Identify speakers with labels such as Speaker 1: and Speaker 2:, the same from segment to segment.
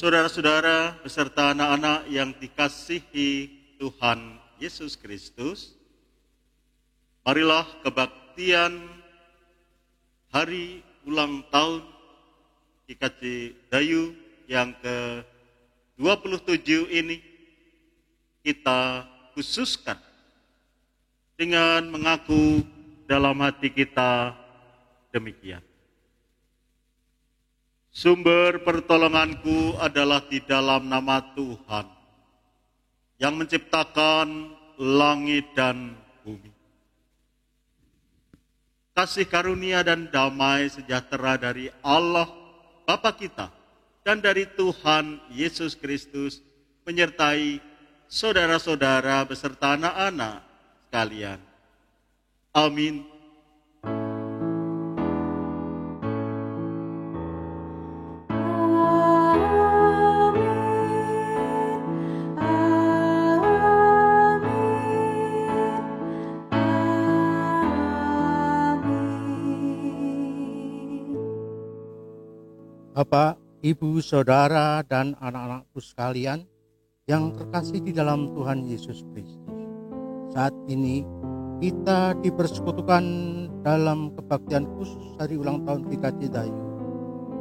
Speaker 1: Saudara-saudara beserta anak-anak yang dikasihi Tuhan Yesus Kristus, marilah kebaktian hari ulang tahun GKJ Dayu yang ke-27 ini kita khususkan dengan mengaku dalam hati kita demikian. Sumber pertolonganku adalah di dalam nama Tuhan yang menciptakan langit dan bumi. Kasih karunia dan damai sejahtera dari Allah Bapa kita dan dari Tuhan Yesus Kristus menyertai saudara-saudara beserta anak-anak sekalian. Amin.
Speaker 2: Bapak, Ibu, Saudara, dan anak-anakku sekalian yang terkasih di dalam Tuhan Yesus Kristus. Saat ini kita dipersekutukan dalam kebaktian khusus hari ulang tahun GKJ Dayu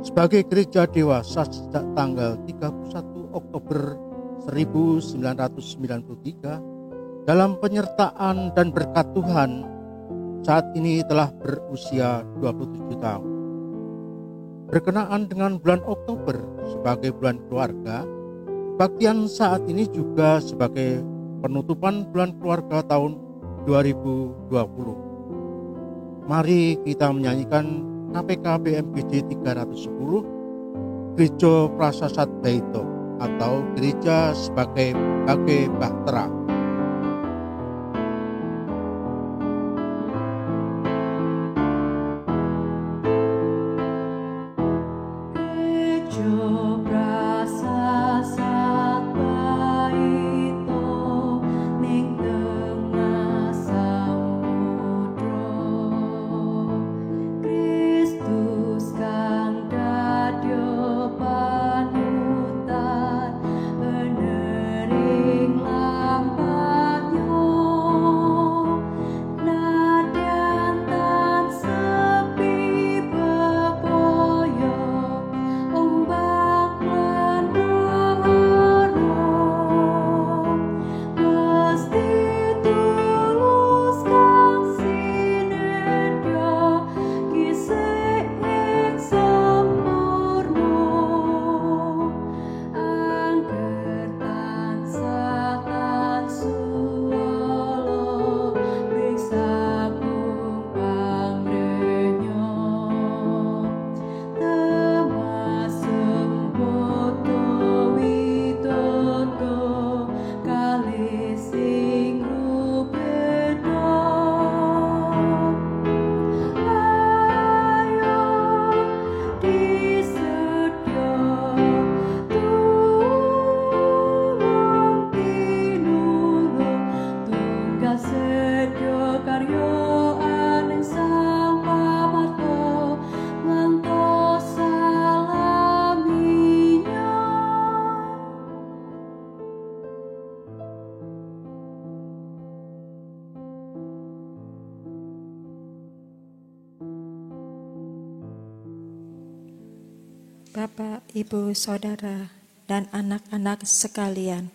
Speaker 2: sebagai gereja dewasa sejak tanggal 31 Oktober 1993 dalam penyertaan dan berkat Tuhan saat ini telah berusia 27 tahun. Berkenaan dengan bulan Oktober sebagai bulan keluarga, kebaktian saat ini juga sebagai penutupan bulan keluarga tahun 2020. Mari kita menyanyikan KPK BMGJ 310, Gereja Prasasat Baito atau Gereja sebagai Bahtera.
Speaker 3: Bapak, Ibu, Saudara, dan anak-anak sekalian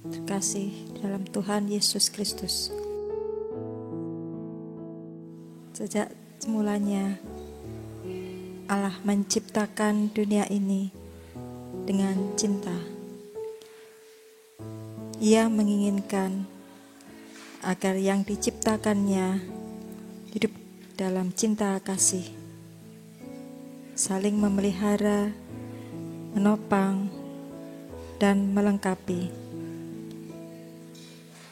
Speaker 3: terkasih dalam Tuhan Yesus Kristus. Sejak semulanya Allah menciptakan dunia ini dengan cinta. Ia menginginkan agar yang diciptakannya hidup dalam cinta kasih, saling memelihara, menopang, dan melengkapi.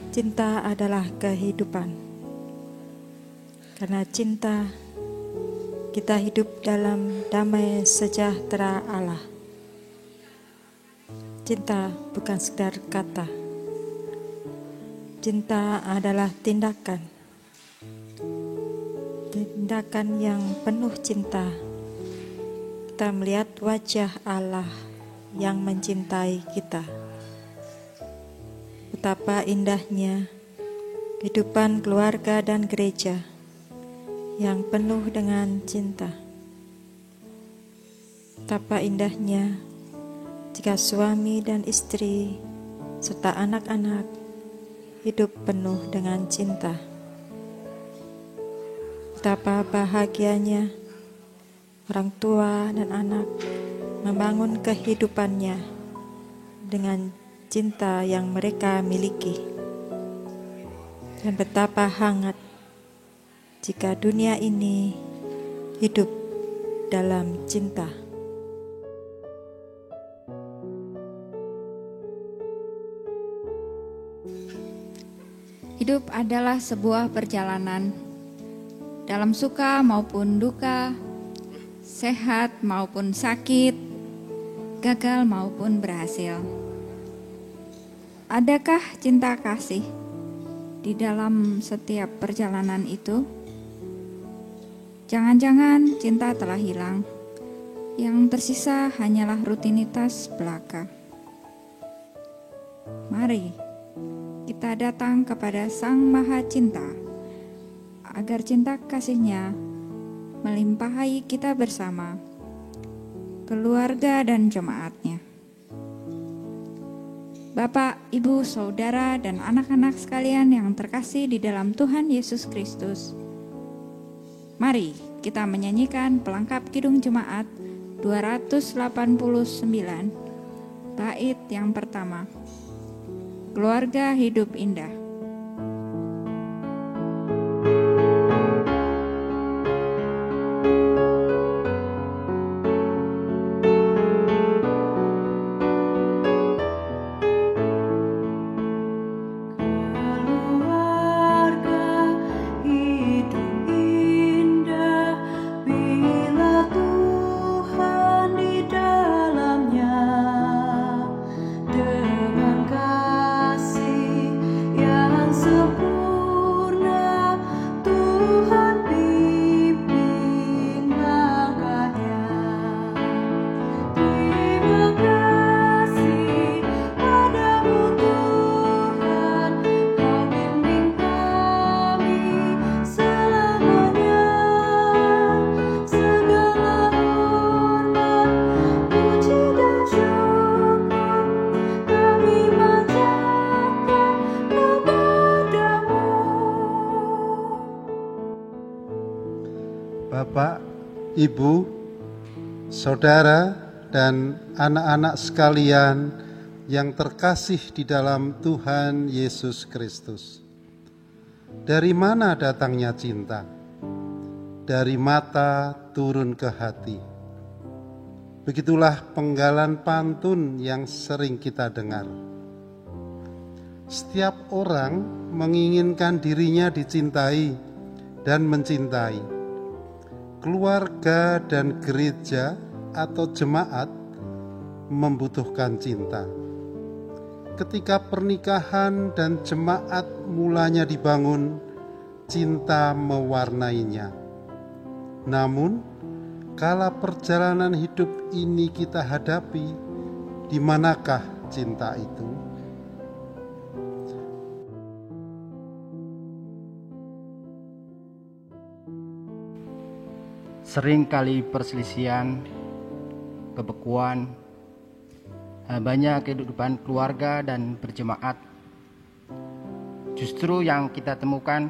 Speaker 3: Cinta adalah kehidupan. Karena cinta, kita hidup dalam damai sejahtera Allah. Cinta bukan sekedar kata. Cinta adalah tindakan. Tindakan yang penuh cinta. Kita melihat wajah Allah yang mencintai kita. Betapa indahnya kehidupan keluarga dan gereja yang penuh dengan cinta. Betapa indahnya jika suami dan istri serta anak-anak hidup penuh dengan cinta. Betapa bahagianya orang tua dan anak membangun kehidupannya dengan cinta yang mereka miliki. Dan betapa hangat jika dunia ini hidup dalam cinta.
Speaker 4: Hidup adalah sebuah perjalanan, dalam suka maupun duka, sehat maupun sakit, gagal maupun berhasil. Adakah cinta kasih di dalam setiap perjalanan itu? Jangan-jangan cinta telah hilang, yang tersisa hanyalah rutinitas belaka. Mari kita datang kepada Sang Maha Cinta, agar cinta kasih-Nya melimpahi kita bersama, keluarga dan jemaat-Nya. Bapak, Ibu, Saudara, dan anak-anak sekalian yang terkasih di dalam Tuhan Yesus Kristus, mari kita menyanyikan pelengkap Kidung Jemaat 289, bait yang pertama. Keluarga hidup indah.
Speaker 5: Bapak, Ibu, Saudara, dan anak-anak sekalian yang terkasih di dalam Tuhan Yesus Kristus. Dari mana datangnya cinta? Dari mata turun ke hati. Begitulah penggalan pantun yang sering kita dengar. Setiap orang menginginkan dirinya dicintai dan mencintai. Keluarga dan gereja atau jemaat membutuhkan cinta. Ketika pernikahan dan jemaat mulanya dibangun, cinta mewarnainya. Namun, kala perjalanan hidup ini kita hadapi, di manakah cinta itu?
Speaker 2: Sering kali perselisihan, kebekuan, banyak kehidupan keluarga dan berjemaat. Justru yang kita temukan,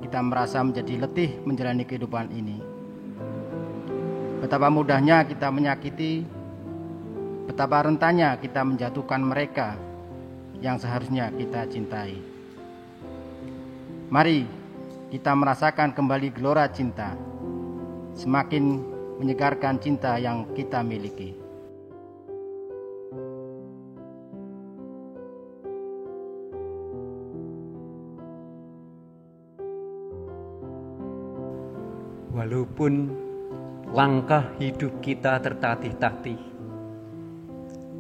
Speaker 2: kita merasa menjadi letih menjalani kehidupan ini. Betapa mudahnya kita menyakiti, betapa rentannya kita menjatuhkan mereka yang seharusnya kita cintai. Mari kita merasakan kembali gelora cinta, semakin menyegarkan cinta yang kita miliki.
Speaker 6: Walaupun langkah hidup kita tertatih-tatih,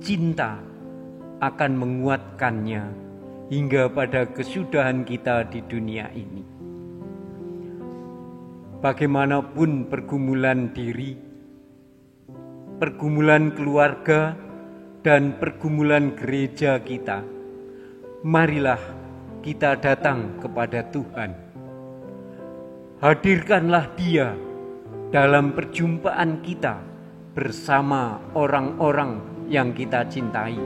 Speaker 6: cinta akan menguatkannya hingga pada kesudahan kita di dunia ini. Bagaimanapun pergumulan diri, pergumulan keluarga, dan pergumulan gereja kita, marilah kita datang kepada Tuhan. Hadirkanlah Dia dalam perjumpaan kita bersama orang-orang yang kita cintai,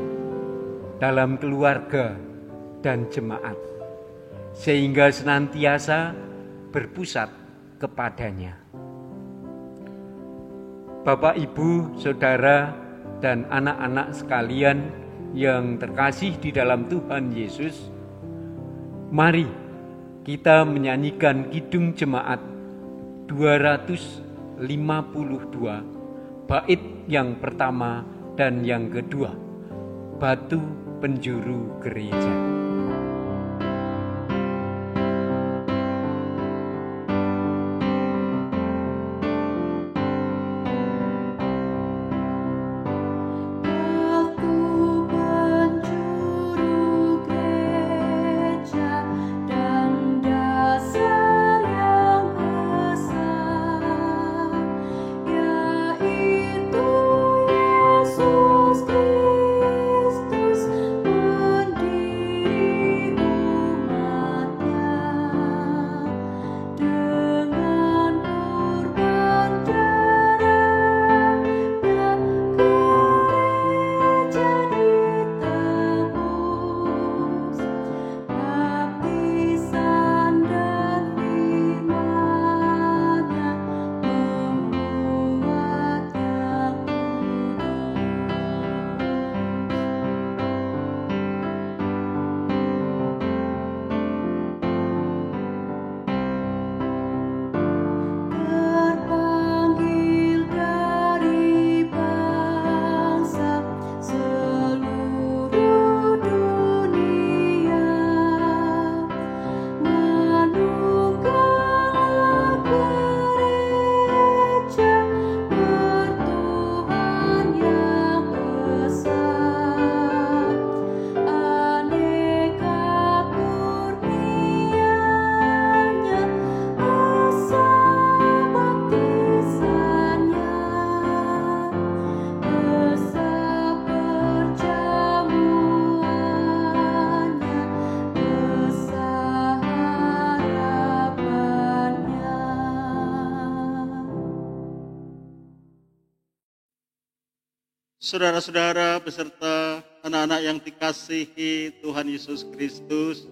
Speaker 6: dalam keluarga dan jemaat, sehingga senantiasa berpusat kepadanya. Bapak, Ibu, Saudara, dan anak-anak sekalian yang terkasih di dalam Tuhan Yesus, mari kita menyanyikan Kidung Jemaat 252, bait yang pertama dan yang kedua, Batu Penjuru Gereja.
Speaker 1: Saudara-saudara beserta anak-anak yang dikasihi Tuhan Yesus Kristus,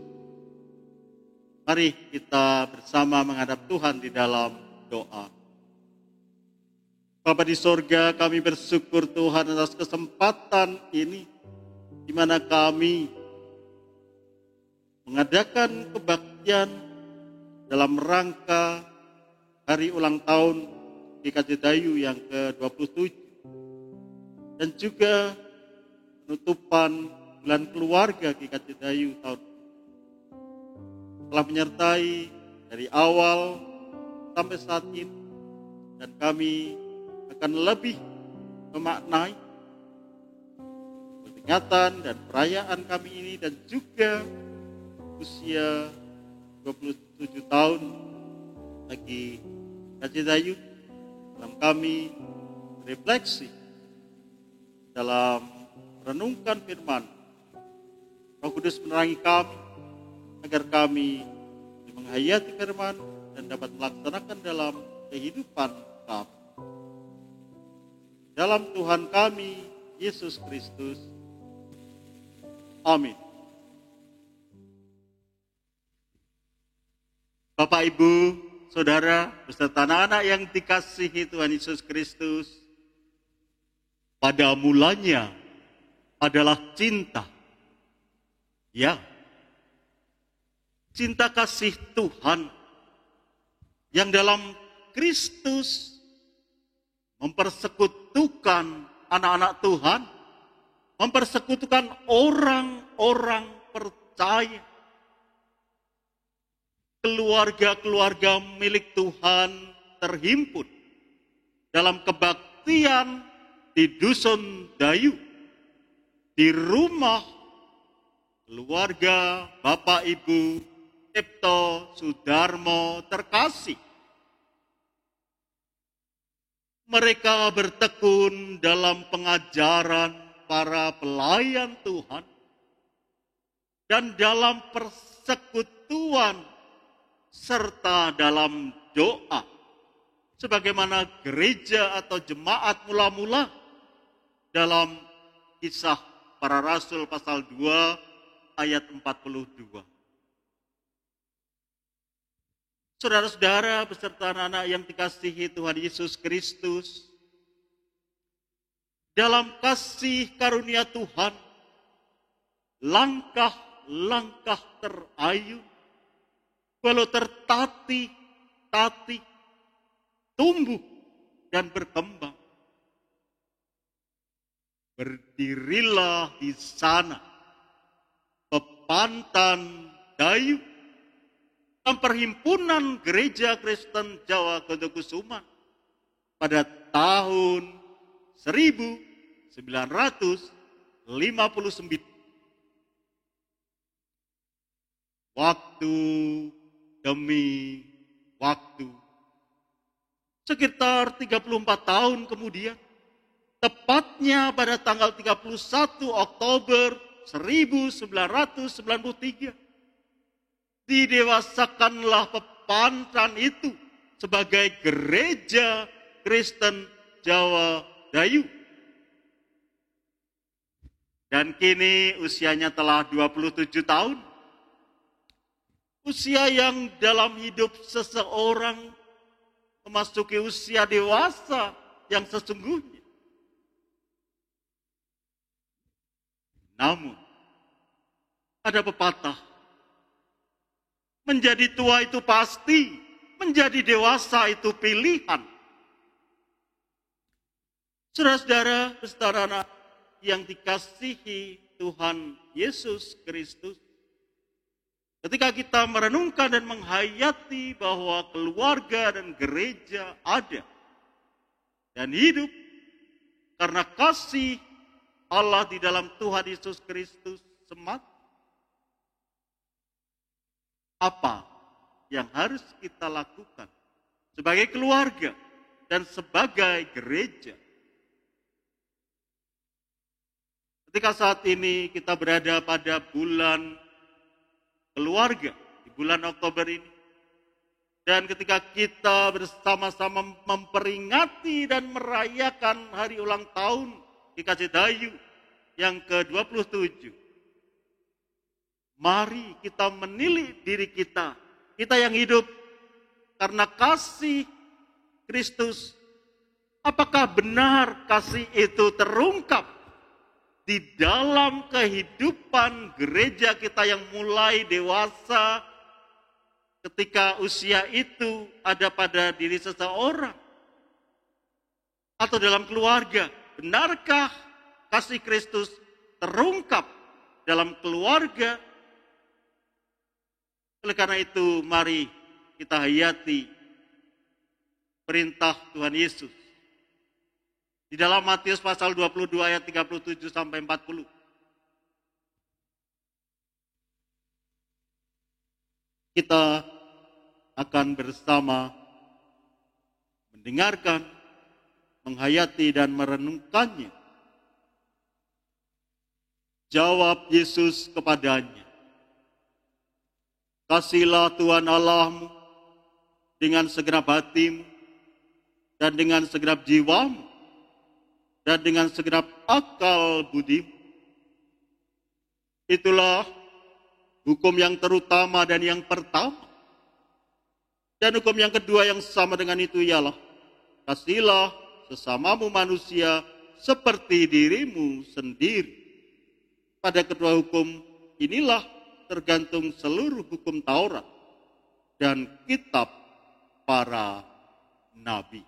Speaker 1: mari kita bersama menghadap Tuhan di dalam doa. Bapa di sorga, kami bersyukur Tuhan atas kesempatan ini, di mana kami mengadakan kebaktian dalam rangka hari ulang tahun GKJ Dayu yang ke-27, dan juga penutupan bulan keluarga GKJ Dayu tahun telah menyertai dari awal sampai saat ini, dan kami akan lebih memaknai peringatan dan perayaan kami ini, dan juga usia 27 tahun bagi GKJ Dayu dalam kami refleksi dalam renungkan firman. Roh Kudus menerangi kami agar kami menghayati firman dan dapat melaksanakan dalam kehidupan kami. Dalam Tuhan kami Yesus Kristus. Amin. Bapak, Ibu, Saudara, beserta anak-anak yang dikasihi Tuhan Yesus Kristus, pada mulanya adalah cinta. Ya, cinta kasih Tuhan yang dalam Kristus mempersekutukan anak-anak Tuhan, mempersekutukan orang-orang percaya, keluarga-keluarga milik Tuhan terhimpun dalam kebaktian di Dusun Dayu, di rumah keluarga Bapak Ibu Cipto Sudarmo terkasih. Mereka bertekun dalam pengajaran para pelayan Tuhan dan dalam persekutuan serta dalam doa, sebagaimana gereja atau jemaat mula-mula dalam Kisah Para Rasul pasal 2 ayat 42. Saudara-saudara beserta anak-anak yang dikasihi Tuhan Yesus Kristus, dalam kasih karunia Tuhan, langkah-langkah terayun, walau tertatih-tatih, tumbuh dan berkembang. Berdirilah di sana, Pepantan Dayu, Perhimpunan Gereja Kristen Jawa Kodokusuman pada tahun 1959. Waktu demi waktu, sekitar 34 tahun kemudian, tepatnya pada tanggal 31 Oktober 1993, didewasakanlah Pepantan itu sebagai Gereja Kristen Jawa Dayu. Dan kini usianya telah 27 tahun. Usia yang dalam hidup seseorang memasuki usia dewasa yang sesungguhnya. Namun, ada pepatah, menjadi tua itu pasti, menjadi dewasa itu pilihan. Saudara-saudara, beserta anak yang dikasihi Tuhan Yesus Kristus, ketika kita merenungkan dan menghayati bahwa keluarga dan gereja ada dan hidup karena kasih Allah di dalam Tuhan Yesus Kristus semata, apa yang harus kita lakukan sebagai keluarga dan sebagai gereja? Ketika saat ini kita berada pada bulan keluarga, di bulan Oktober ini, dan ketika kita bersama-sama memperingati dan merayakan hari ulang tahun GKJ Dayu yang ke-27, mari kita menilik diri kita yang hidup karena kasih Kristus. Apakah benar kasih itu terungkap di dalam kehidupan gereja kita yang mulai dewasa ketika usia itu ada pada diri seseorang? Atau dalam keluarga, benarkah kasih Kristus terungkap dalam keluarga? Oleh karena itu, mari kita hayati perintah Tuhan Yesus di dalam Matius pasal 22 ayat 37 sampai 40. Kita akan bersama mendengarkan, menghayati dan merenungkannya. Jawab Yesus kepadanya, "Kasihilah Tuhan Allahmu dengan segenap hatimu, dan dengan segenap jiwamu, dan dengan segenap akal budimu." Itulah hukum yang terutama dan yang pertama. Dan hukum yang kedua yang sama dengan itu ialah, kasihilah sesamamu manusia seperti dirimu sendiri. Pada kedua hukum inilah tergantung seluruh hukum Taurat dan kitab para nabi.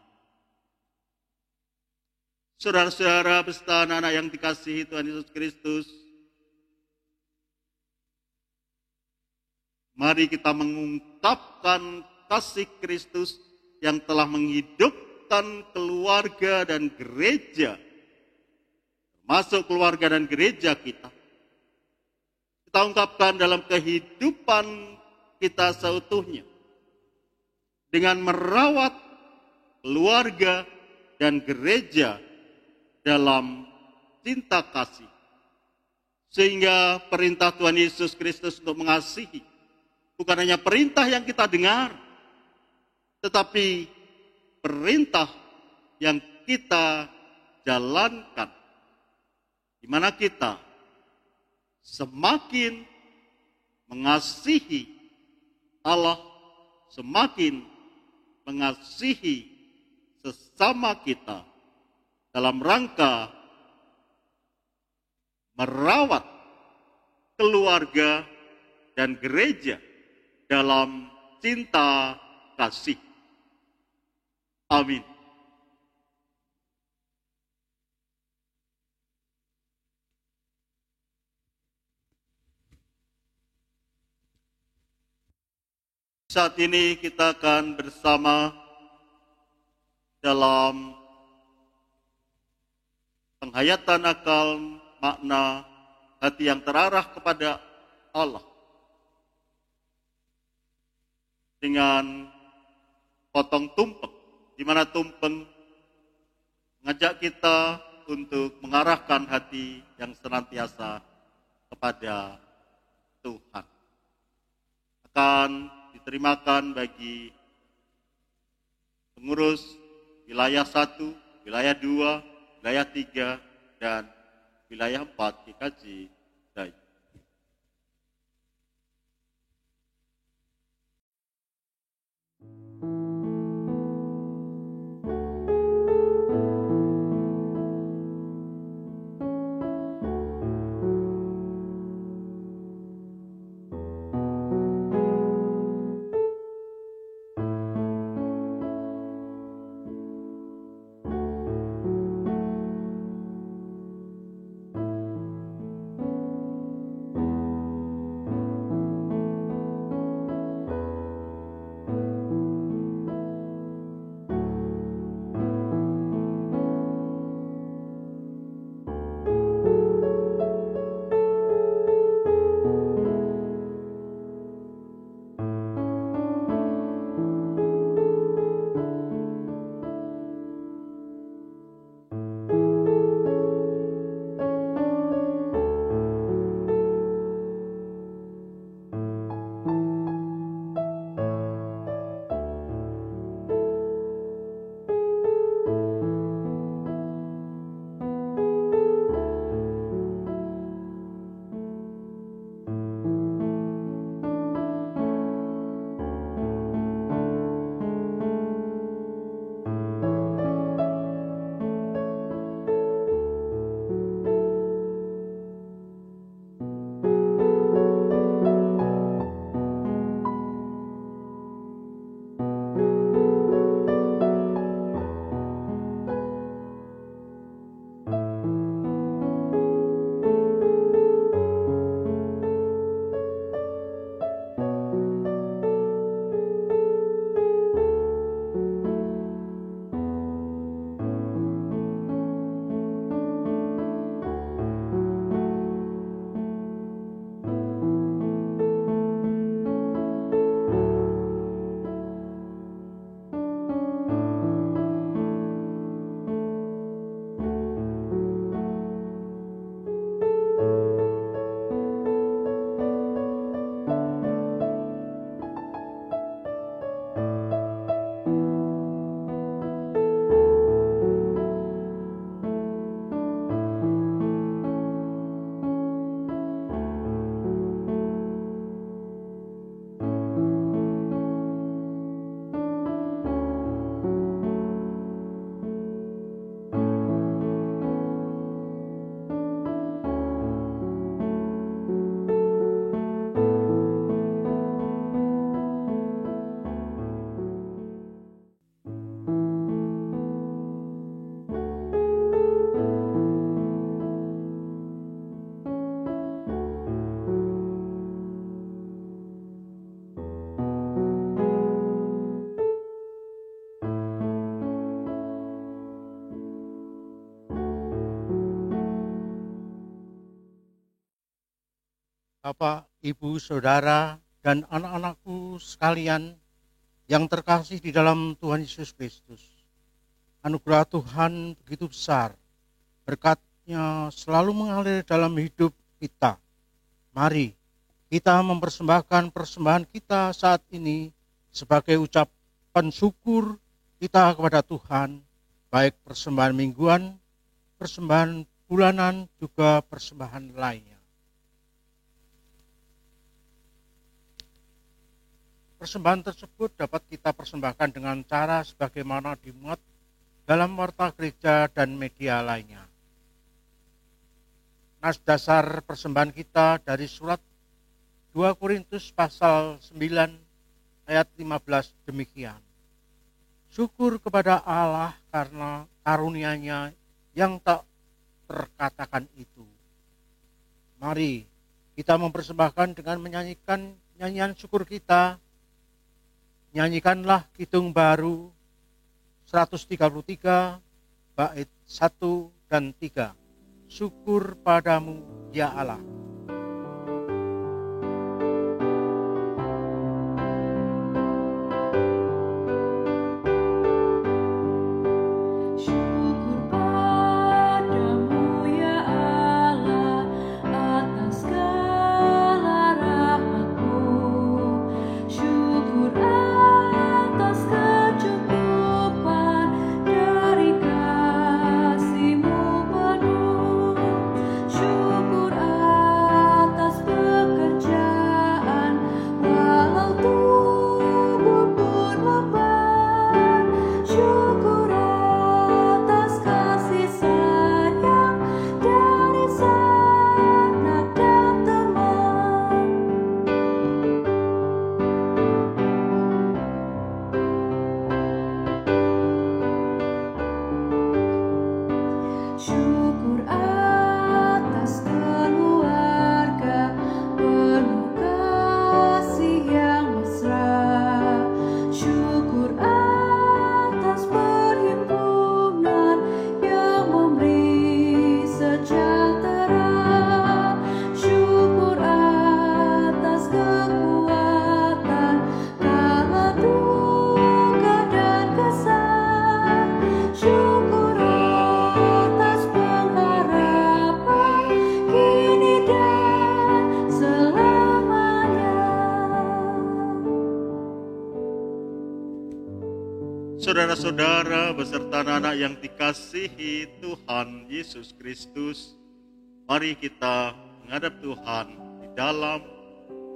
Speaker 1: Saudara-saudara beserta anak-anak yang dikasihi Tuhan Yesus Kristus, mari kita mengungkapkan kasih Kristus yang telah menghidupkan keluarga dan gereja, termasuk keluarga dan gereja kita. Kita ungkapkan dalam kehidupan kita seutuhnya dengan merawat keluarga dan gereja dalam cinta kasih. Sehingga perintah Tuhan Yesus Kristus untuk mengasihi bukan hanya perintah yang kita dengar, tetapi perintah yang kita jalankan, di mana kita semakin mengasihi Allah, semakin mengasihi sesama kita dalam rangka merawat keluarga dan gereja dalam cinta kasih. Amin. Saat ini kita akan bersama dalam penghayatan akal makna hati yang terarah kepada Allah dengan potong tumpeng, di mana tumpeng mengajak kita untuk mengarahkan hati yang senantiasa kepada Tuhan. Akan diterimakan bagi pengurus wilayah 1, wilayah 2, wilayah 3, dan wilayah 4 GKJ Dayu.
Speaker 2: Bapak, Ibu, Saudara, dan anak-anakku sekalian yang terkasih di dalam Tuhan Yesus Kristus. Anugerah Tuhan begitu besar, berkat-Nya selalu mengalir dalam hidup kita. Mari kita mempersembahkan persembahan kita saat ini sebagai ucapan syukur kita kepada Tuhan, baik persembahan mingguan, persembahan bulanan, juga persembahan lainnya. Persembahan tersebut dapat kita persembahkan dengan cara sebagaimana dimuat dalam warta gereja dan media lainnya. Nas dasar persembahan kita dari surat 2 Korintus pasal 9 ayat 15 demikian. Syukur kepada Allah karena karunia-Nya yang tak terkatakan itu. Mari kita mempersembahkan dengan menyanyikan nyanyian syukur kita. Nyanyikanlah Kidung Baru 133 bait 1 dan 3. Syukur padamu ya Allah.
Speaker 1: Saudara-saudara beserta anak-anak yang dikasihi Tuhan Yesus Kristus, mari kita menghadap Tuhan di dalam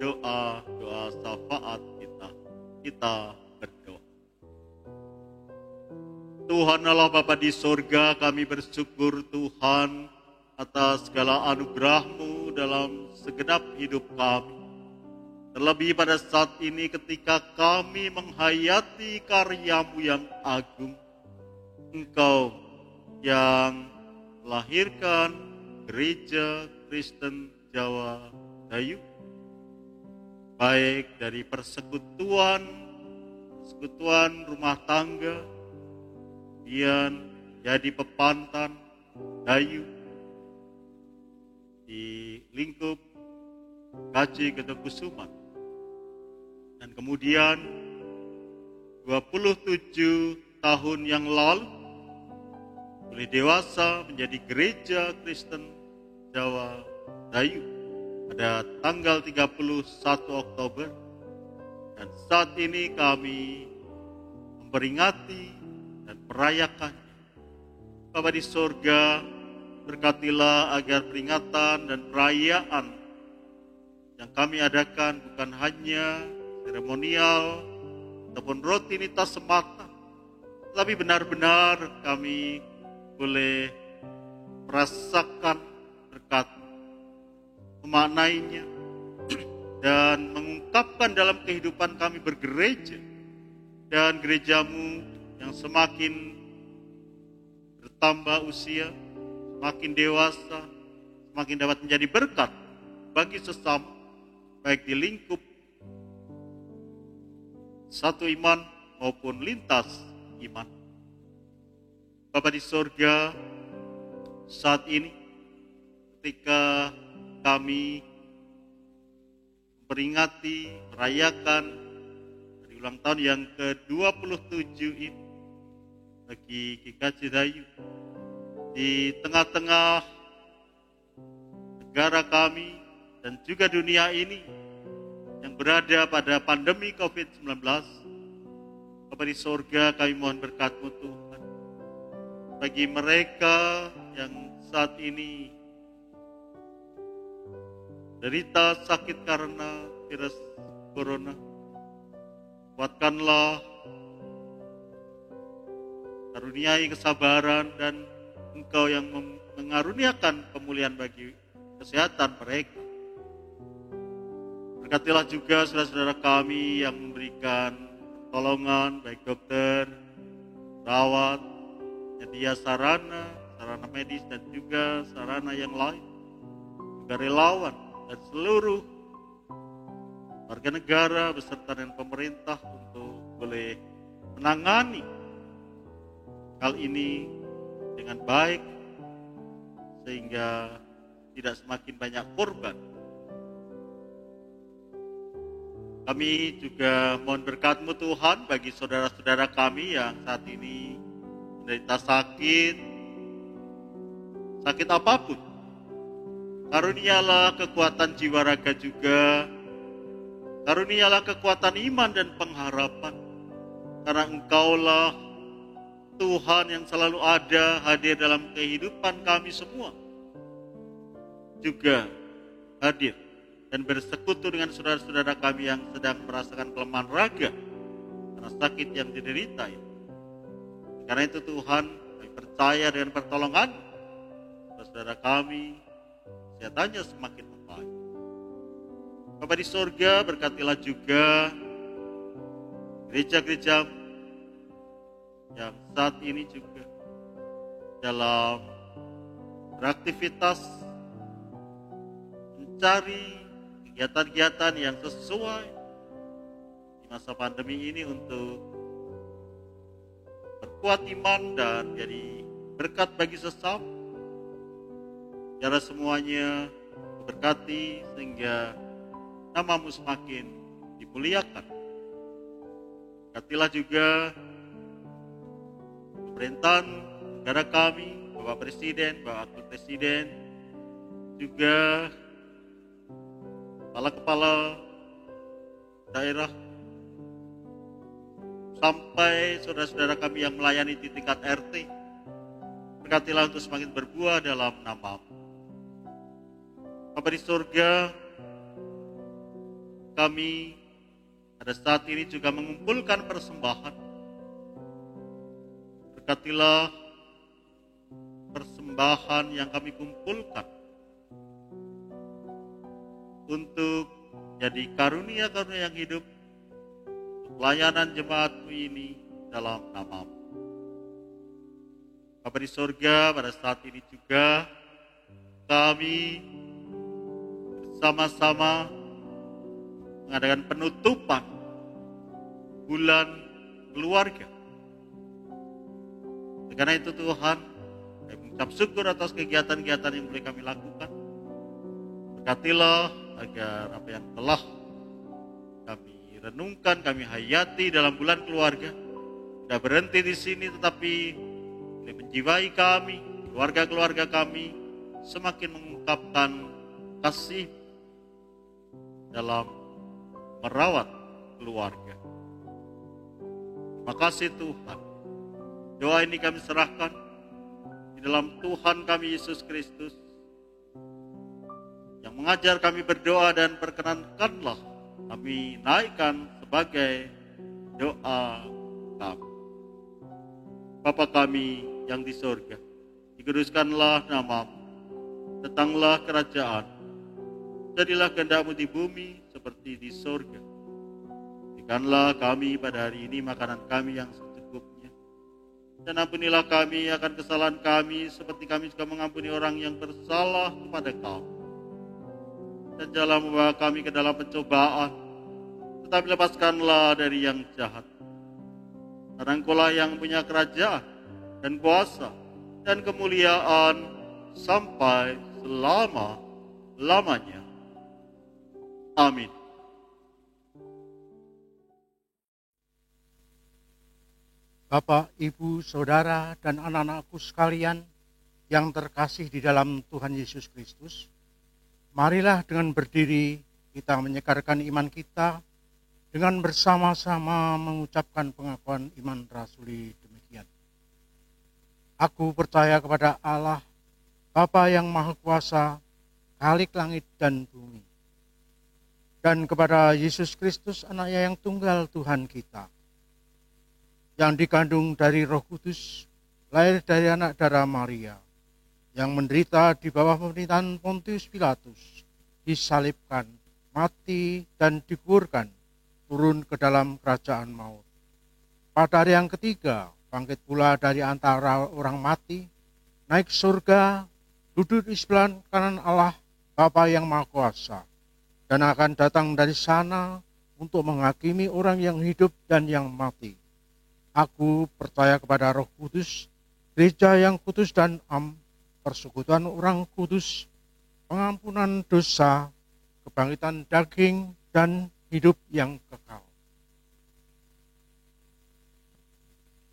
Speaker 1: doa syafaat kita. Kita berdoa. Tuhan Allah Bapa di sorga, kami bersyukur Tuhan atas segala anugerah-Mu dalam segenap hidup kami. Terlebih pada saat ini ketika kami menghayati karya-Mu yang agung. Engkau yang melahirkan Gereja Kristen Jawa Dayu. Baik dari persekutuan rumah tangga, kemudian jadi pepantan Dayu di lingkup KJ Gedongkusuman. Dan kemudian 27 tahun yang lalu boleh dewasa menjadi Gereja Kristen Jawa Dayu pada tanggal 31 Oktober. Dan saat ini kami memperingati dan merayakannya. Bapa di sorga, berkatilah agar peringatan dan perayaan yang kami adakan bukan hanya seremonial ataupun rutinitas semata, tapi benar-benar kami boleh merasakan berkat, memaknainya, dan mengungkapkan dalam kehidupan kami bergereja, dan gereja-Mu yang semakin bertambah usia, semakin dewasa, semakin dapat menjadi berkat bagi sesama, baik di lingkup satu iman maupun lintas iman. Bapa di sorga, saat ini ketika kami memperingati, merayakan hari ulang tahun yang ke-27 ini, bagi GKJ Dayu di tengah-tengah negara kami dan juga dunia ini yang berada pada pandemi COVID-19. Bapa di sorga, kami mohon berkat-Mu Tuhan. Bagi mereka yang saat ini derita sakit karena virus corona, kuatkanlah, karuniai kesabaran, dan Engkau yang mengaruniakan pemulihan bagi kesehatan mereka. Berkatilah juga saudara-saudara kami yang memberikan pertolongan, baik dokter, perawat, penyedia sarana medis, dan juga sarana yang lain, juga relawan, dan seluruh warga negara beserta dengan pemerintah untuk boleh menangani hal ini dengan baik sehingga tidak semakin banyak korban. Kami juga mohon berkat-Mu Tuhan bagi saudara-saudara kami yang saat ini menderita sakit apapun. Karunialah kekuatan jiwa raga juga, karunialah kekuatan iman dan pengharapan, karena Engkaulah Tuhan yang selalu ada, hadir dalam kehidupan kami semua, juga hadir dan bersekutu dengan saudara-saudara kami yang sedang merasakan kelemahan raga karena sakit yang diderita ini. Karena itu Tuhan, kami percaya dengan pertolongan saudara kami, kesehatannya semakin membaik. Bapa di sorga, berkatilah juga gereja-gereja yang saat ini juga dalam beraktivitas mencari kegiatan-kegiatan yang sesuai di masa pandemi ini untuk berkuat iman dan jadi berkat bagi sesama. Biarlah semuanya berkati sehingga nama-Mu semakin dimuliakan. Berkatilah juga pemerintahan negara kami, Bapak Presiden, Bapak Wakil Presiden, juga kepala-kepala daerah, sampai saudara-saudara kami yang melayani di tingkat RT. Berkatilah untuk semakin berbuah dalam nama-Mu. Bapa di surga, kami pada saat ini juga mengumpulkan persembahan. Berkatilah persembahan yang kami kumpulkan untuk jadi karunia-karunia yang hidup, pelayanan jemaat-Mu ini dalam nama-Mu. Bapa di surga, pada saat ini juga kami bersama-sama mengadakan penutupan bulan keluarga. Karena itu Tuhan, kami mengucap syukur atas kegiatan-kegiatan yang boleh kami lakukan. Berkatilah agar apa yang telah kami renungkan, kami hayati dalam bulan keluarga, tidak berhenti di sini, tetapi boleh menjiwai kami, keluarga-keluarga kami, semakin mengungkapkan kasih dalam merawat keluarga. Terima kasih Tuhan. Doa ini kami serahkan di dalam Tuhan kami Yesus Kristus, yang mengajar kami berdoa, dan perkenankanlah kami naikkan sebagai doa kami. Bapa kami yang di surga, dikuduskanlah nama-Mu, datanglah kerajaan, jadilah kehendak-Mu di bumi seperti di surga. Berikanlah kami pada hari ini makanan kami yang secukupnya, dan ampunilah kami akan kesalahan kami seperti kami juga mengampuni orang yang bersalah kepada kami. Dan janganlah membawa kami ke dalam pencobaan, tetapi lepaskanlah dari yang jahat. Karena Engkau-lah yang punya kerajaan dan kuasa dan kemuliaan sampai selama-lamanya. Amin.
Speaker 2: Bapak, Ibu, Saudara, dan anak-anakku sekalian yang terkasih di dalam Tuhan Yesus Kristus, marilah dengan berdiri kita menyegarkan iman kita dengan bersama-sama mengucapkan pengakuan iman rasuli demikian. Aku percaya kepada Allah, Bapa yang Maha Kuasa, Khalik langit dan bumi, dan kepada Yesus Kristus, Anaknya yang tunggal Tuhan kita, yang dikandung dari Roh Kudus, lahir dari anak darah Maria, yang menderita di bawah pemerintahan Pontius Pilatus, disalibkan, mati, dan dikuburkan, turun ke dalam kerajaan maut. Pada hari yang ketiga, bangkit pula dari antara orang mati, naik surga, duduk di sebelah kanan Allah, Bapa yang Maha Kuasa, dan akan datang dari sana untuk menghakimi orang yang hidup dan yang mati. Aku percaya kepada Roh Kudus, gereja yang kudus dan persekutuan orang kudus, pengampunan dosa, kebangkitan daging, dan hidup yang kekal.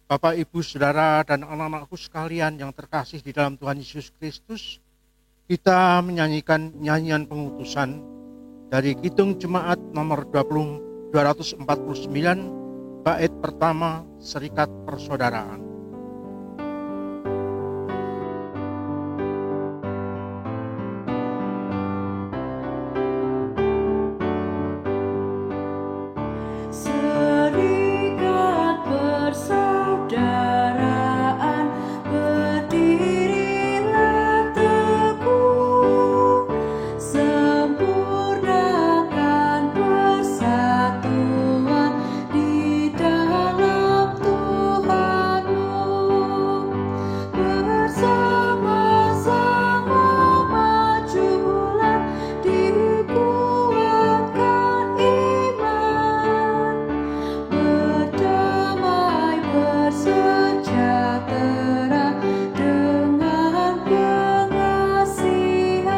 Speaker 2: Bapak, Ibu, Saudara, dan anak-anakku sekalian yang terkasih di dalam Tuhan Yesus Kristus, kita menyanyikan nyanyian pengutusan dari Kidung Jemaat nomor 249, bait pertama, Serikat Persaudaraan.
Speaker 7: Serikat persaudaraan berdirilah teguh, sempurnakan persatuan di dalam Tuhanmu, bersama-sama majulah dikuatkan iman, berdamai bersejahtera dengan pengasihan.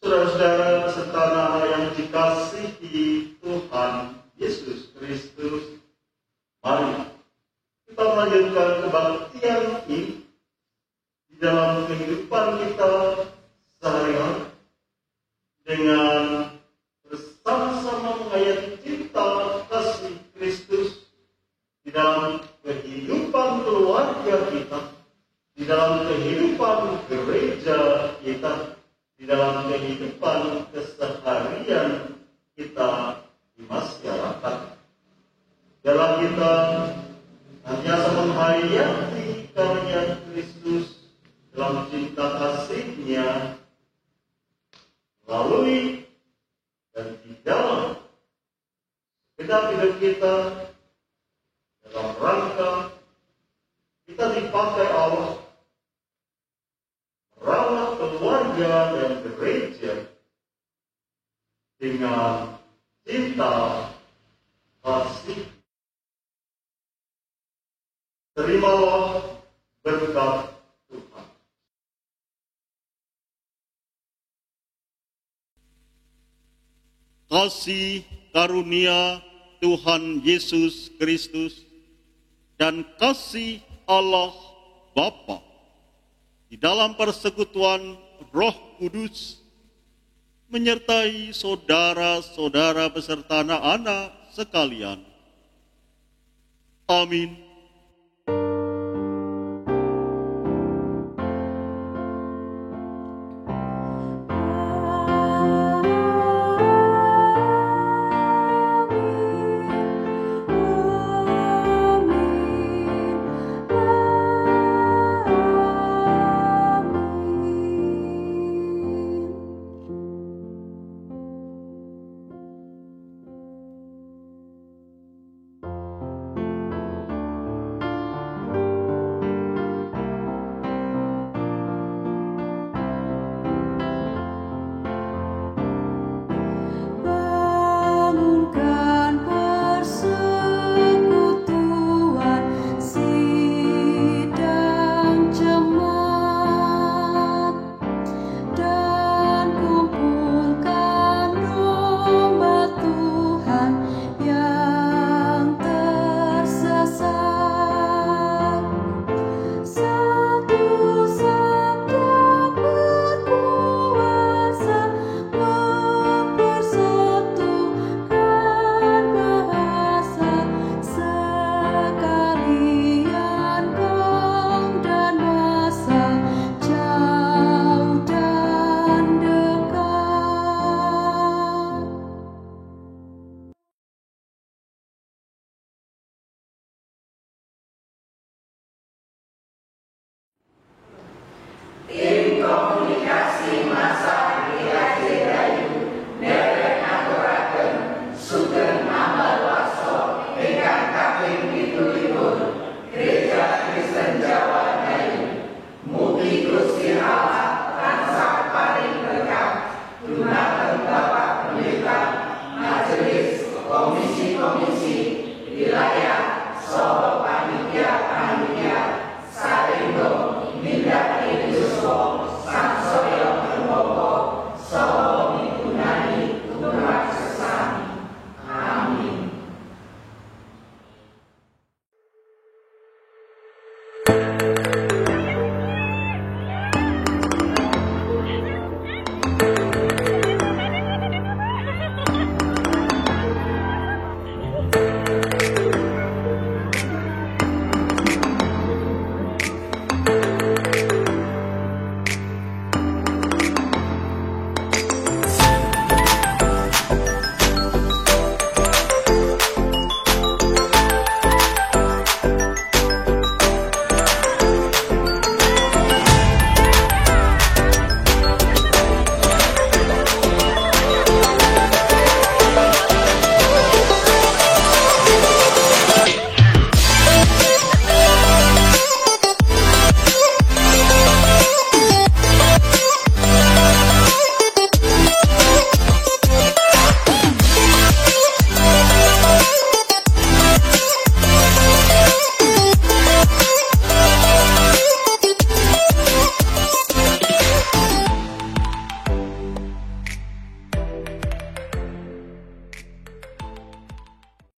Speaker 1: Saudara-saudara serta yang dikasihi Tuhan Yesus Kristus, mari kita melanjutkan kebaktian ini di dalam kehidupan kita sehari-hari dengan bersama-sama menghayati cinta kasih Kristus di dalam kehidupan keluarga kita, di dalam kehidupan gereja kita, di dalam kehidupan keseharian kita di masyarakat. Dalam kita senantiasa menghayati karya Kristus dalam cinta kasih-Nya melalui dan di dalam segenap hidup kita, dalam rangka kita dipakai Allah merawat keluarga dan gereja dengan cinta kasih. Terimalah berkat Tuhan. Kasih karunia Tuhan Yesus Kristus dan kasih Allah Bapa di dalam persekutuan Roh Kudus menyertai saudara-saudara beserta anak-anak sekalian. Amin.